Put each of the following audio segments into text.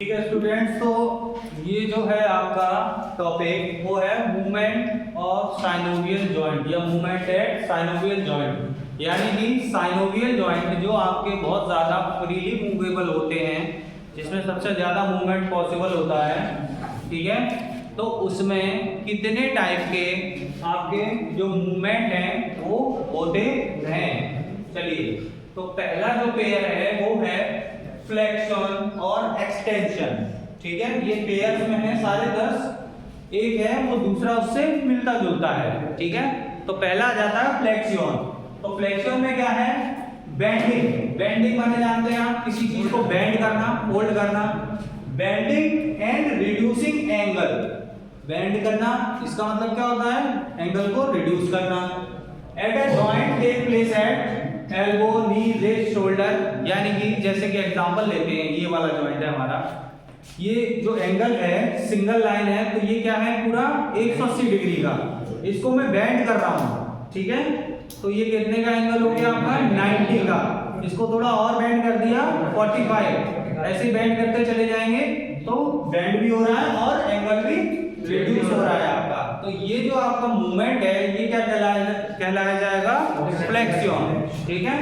ठीक है स्टूडेंट्स, तो ये जो है आपका टॉपिक वो है मूवमेंट ऑफ साइनोवियल जॉइंट या मूवमेंट एट साइनोवियल जॉइंट, यानी कि साइनोवियल जॉइंट जो आपके बहुत ज़्यादा फ्रीली मूवेबल होते हैं, जिसमें सबसे ज़्यादा मूवमेंट पॉसिबल होता है। ठीक है, तो उसमें कितने टाइप के आपके जो मूवमेंट हैं वो होते हैं। चलिए, तो पहला जो पेयर है वो है फ्लेक्शन और एक्सटेंशन। ठीक है, ये पेयर्स में है सारे 10, एक है वो दूसरा उससे मिलता जुलता है। ठीक है, तो पहला आ जाता है फ्लेक्शन। तो फ्लेक्शन में क्या है? बेंडिंग। बेंडिंग माने जानते हैं आप, किसी चीज को बेंड करना, फोल्ड करना। Bending and reducing angle. Bend करना, इसका मतलब क्या होता है? एंगल को रिड्यूस करना। At a joint take place at elbow, knee, wrist, shoulder. यानी कि जैसे कि एग्जांपल लेते हैं, ये वाला जॉइंट है हमारा, ये जो एंगल है सिंगल लाइन है, तो ये क्या है? पूरा 180 डिग्री का। इसको मैं बेंड कर रहा हूं। ठीक है, तो ये कितने का एंगल हो गया आपका? 90 का। इसको थोड़ा और बेंड कर दिया 45। ऐसे बेंड करते चले जाएंगे तो बेंड भी हो रहा है और एंगल भी रिड्यूस हो रहा है आपका। तो ये जो आपका मूवमेंट है ये क्या कहलाया जाएगा? फ्लेक्शन। ठीक है,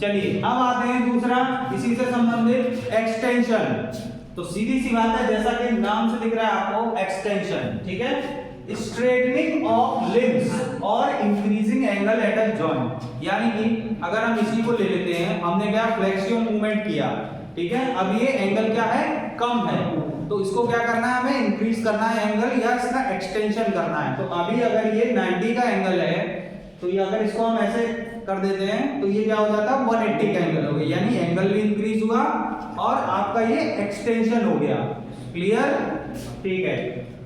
चलिए अब आते हैं दूसरा इसी से संबंधित एक्सटेंशन। तो सीधी सी बात है, जैसा कि नाम से दिख रहा है आपको, एक्सटेंशन। ठीक है, स्ट्रेटनिंग ऑफ लिम्स और increasing angle eight a joint. यानी कि अगर हम इसी को ले लेते हैं, हमने क्या फ्लेक्शन मूवमेंट किया, ठीक है, अब ये एंगल क्या है? कम है, तो इसको क्या करना है? हमें इंक्रीज करना है एंगल, या इसका एक्सटेंशन करना है। तो अभी अगर ये 90 का एंगल है, तो ये अगर इसको हम ऐसे कर देते हैं तो ये क्या हो जाता है? 180 का एंगल हो गया, यानी एंगल भी इंक्रीज हुआ और आपका ये एक्सटेंशन हो गया। क्लियर? ठीक है,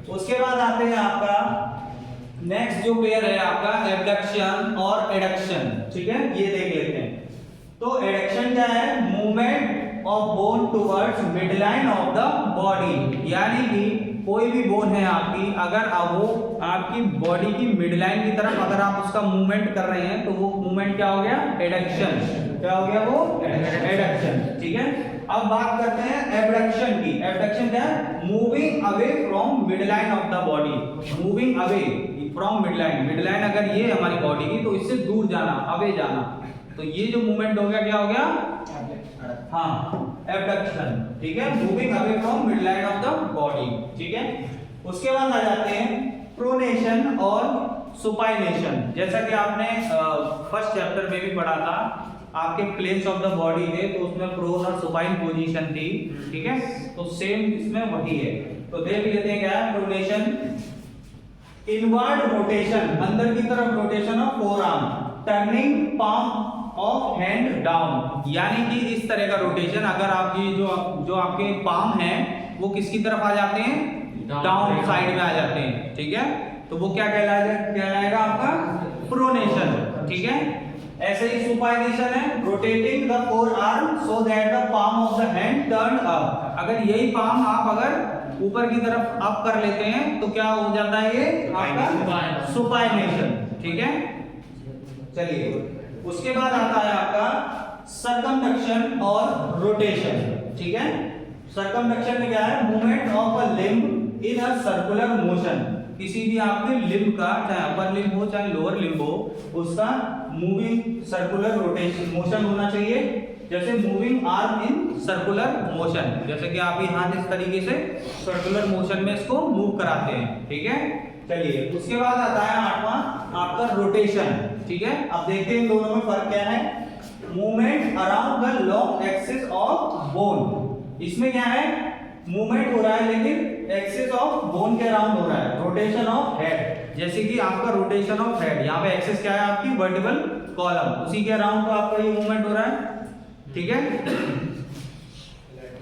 उसके बाद आते हैं आपका नेक्स्ट जो पेयर है आपका एबडक्शन और एडक्शन। ठीक है, ये देख लेते हैं। तो एडक्शन क्या है? Movement of bone towards midline of the body. यानी कि कोई भी बोन है आपकी, अगर वो आपकी बॉडी की मिडलाइन की तरफ अगर आप उसका मूवमेंट कर रहे हैं तो वो मूवमेंट क्या हो गया? एडक्शन। क्या हो गया वो? एडक्शन। ठीक है, अब बात करते हैं एबडक्शन की। एबडक्शन क्या है? Moving away from midline of the body. Moving away from midline. Midline अगर ये है हमारी बॉडी की, तो इससे दूर जाना, अवे जाना। तो ये जो मूवमेंट हो गया क्या हो गया? हाँ, एबडक्शन। ठीक है, moving away from midline of the body. ठीक है, उसके बाद आ जाते हैं प्रोनेशन और सुपाइनेशन। जैसा कि आपने फर्स्ट चैप्टर में भी पढ़ा था, आपके प्लेन्स ऑफ द बॉडी थे, तो उसमें प्रोन और सुपाइन पोजीशन थी। ठीक है, तो सेम इसमें वही है। तो देख लेते हैं क्या है प्रोनेशन। इनवर्ड रोटेशन, अंदर की तरफ rotation of forearm, turning palm of hand down. यानी कि इस तरह का रोटेशन, अगर आपकी जो आपके पाम है वो किसकी तरफ आ जाते हैं? डाउन साइड में आ जाते हैं। ठीक है, तो वो क्या कहलाएगा आपका? प्रोनेशन। ठीक है, ऐसे ही सुपाइनेशन है, rotating the forearm so that the palm of the hand turn up. अगर यही पाम आप अगर ऊपर की तरफ अप कर लेते हैं तो क्या हो जाता है? ये आपका सुपाइनेशन। ठीक है, चलिए उसके बाद आता है आपका सर्कमडक्शन और रोटेशन। ठीक है, सर्कमडक्शन में क्या है? Movement of a limb in a circular motion. किसी भी आपके लिम्ब का, चाहे अपर लिम्ब हो चाहे लोअर लिम्ब हो, उसका मूविंग सर्कुलर रोटेशन मोशन होना चाहिए। जैसे moving arm in circular motion, जैसे कि आप ये हाथ इस तरीके से सर्कुलर मोशन में इसको मूव कराते हैं। ठीक है, चलिए उसके बाद आता है 8वां आपका रोटेशन। ठीक है, अब देखते हैं इन दोनों में फर्क क्या है। Movement around the long axis of bone. इसमें क्या है? मूवमेंट हो रहा है लेकिन एक्सिस ऑफ बोन के अराउंड हो रहा है। रोटेशन ऑफ हेड, जैसे कि आपका रोटेशन ऑफ हेड, यहाँ पे एक्सिस क्या है आपकी? वर्टिकल कॉलम, उसी के अराउंड तो आपका ये मूवमेंट हो रहा है। ठीक है,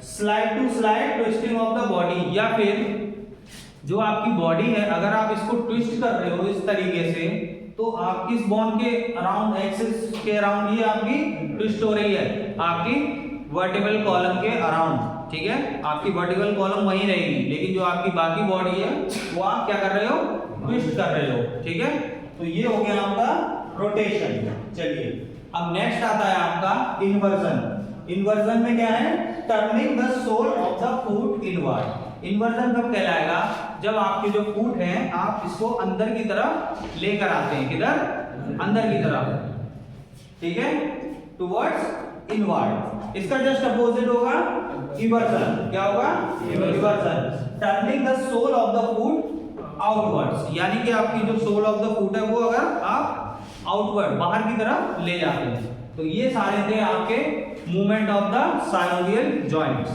slide to slide twisting of the body, या फिर जो आपकी बॉडी है अगर आप इसको ट्विस्ट कर रहे हो इस तरीके से, तो आप किस बोन के अराउंड, एक्सिस के अराउंड ये आपकी ट्विस्ट हो रही है? आपकी वर्टिकल कॉलम के अराउंड। ठीक है, आपकी वर्टिकल कॉलम वही रहेगी, लेकिन जो आपकी बाकी बॉडी है वो आप क्या कर रहे हो? ट्विस्ट कर रहे हो। ठीक है, तो ये हो गया आपका रोटेशन। चलिए अब नेक्स्ट आता है आपका इन्वर्जन। इन्वर्जन में क्या है? Turning the sole of the foot inward. Inversion कब कहलाएगा? जब आपके जो फुट हैं आप इसको अंदर की तरफ लेकर आते हैं। किधर? अंदर की तरफ। ठीक है, टुवर्ड्स इनवर्ड। इसका जस्ट अपोजिट होगा इवर्सन। क्या होगा? Eversion. Turning the sole of the foot outwards, यानी कि आपकी जो सोल ऑफ द फुट है वो अगर आप आउटवर्ड बाहर की तरफ ले जाते हैं। तो ये सारे थे आपके movement of the synovial joints.